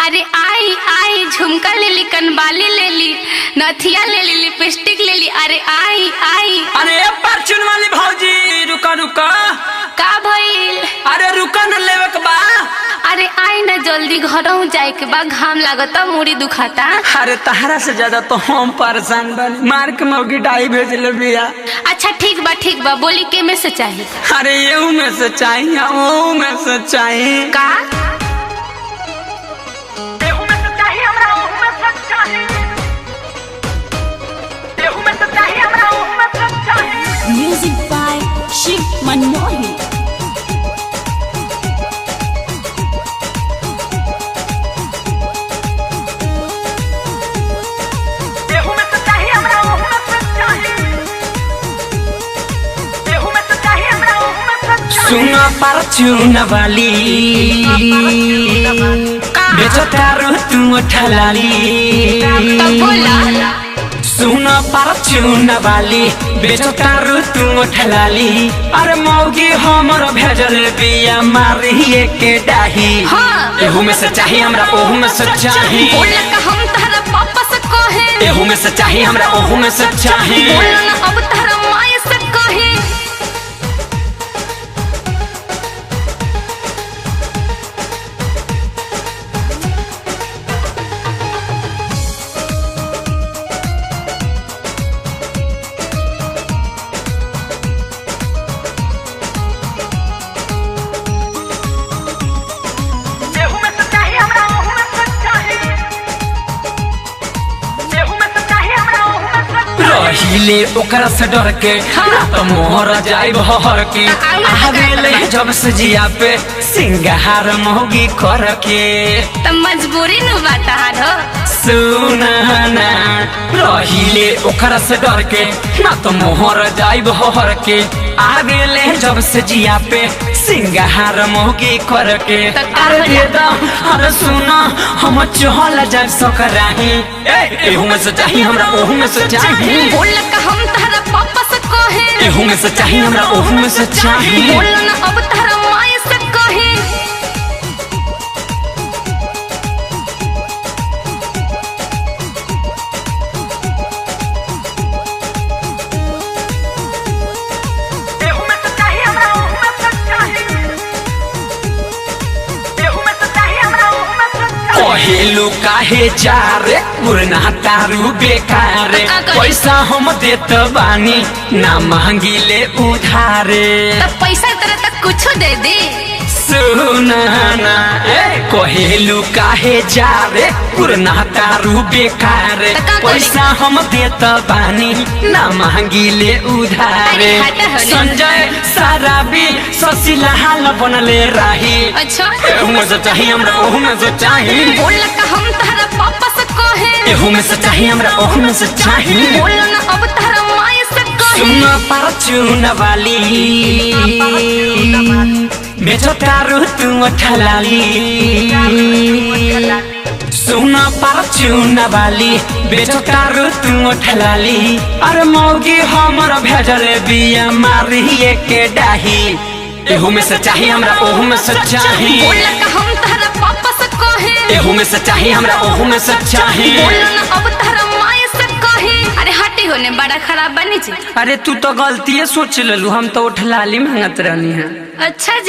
अरे आई आई झुमका ले ली, कनबाली ले ली, नथिया ले ली, लिपस्टिक ले ली। अरे आई आई। अरे परचून वाली भौजी रुका रुका। का भइल? अरे रुका न लेवे के बा। अरे आई ना जल्दी घरऊ जाए के बा, घाम लागता, मुड़ी दुखाता। अरे तहरा से ज्यादा तो हम परेशान बनी, मार के मौगी डाई भेज ले बिया। अच्छा ठीक बा बोली के में से चाहिए? अरे एहू में से चाहिए, ओहू में से चाहिए। का? Music by Shiv Manohi. सुना परचून वाली बेचो तारू तू ठलाली। सुना परचून वाली बेचो तारू तू ठलाली। अरे मौगी हमर भेजल बिया मारिए के डाही। हाँ। एहू में से चाहिए हमरा, ओहू में से चाहिए। बोला का हम तहरा पापा से कहे। एहू में से चाहिए हमरा, ओहू में से चाहिए। बोला ना अब तहरा माई से कहे। रहिले ओकरा से डर के ना तो मोहर जाए भर के। आवेले जब सजिया पे सिंगार मोगी कर के। त मजबूरी नु बातार हो। सुना ना रहिले ओकरा से डर के ना तो मोहर जाए भर के। आवेले जब सजिया पे सिंगार मोगी कर के। अरे दे दा, अरे सुना हम चहल जाए सकराही। एहू में से चाहिए हमरा, ओहू में से चाहिए। बोला का हम तहरा पापा से कहे। एहू में से चाहिए हमरा, ओहू में से चाहिए। बोला ना अब तहरा माई से कहे। कहेलू काहे जा रे पुरना तारू बेकार। पैसा हम देत बानी ना मांगी ले उधारे। तब पैसा तेरा तक कुछ दे दे। सुना ना कहेलू काहे जा रे पुरना तारू बेकार। पैसा हम देत बानी ना मांगी ले उधारे। संजय साराबी ससिला हाल बनले रही। अच्छा एहू में से चाहिए हमरा, ओहू में से चाहिए। बोला का हम तहरा पापा से कहे। एहू में से चाहिए हमरा, ओहू में से चाहिए। बोला ना अब तहरा माई से कहे। सुना परचून वाली बेचो तारू तू ठलाली। सुना परचून वाली बेचो तारू तू ठलाली। अरे मौगी हमर भेजल बिया मारिए के डाही। एहू में से चाहिए हमरा, ओहू में से चाहिए। बोला का हम तहरा पापा से कहे। एहू में से चाहिए हमरा, ओहू में से चाहिए। बोला ना अब तहरा माई से कहे। अरे हटी होने बड़ा खराब बनी जी। अरे तू तो गलती सोच ललू, हम तो ठलाली मांगत रहनी है। अच्छा जी।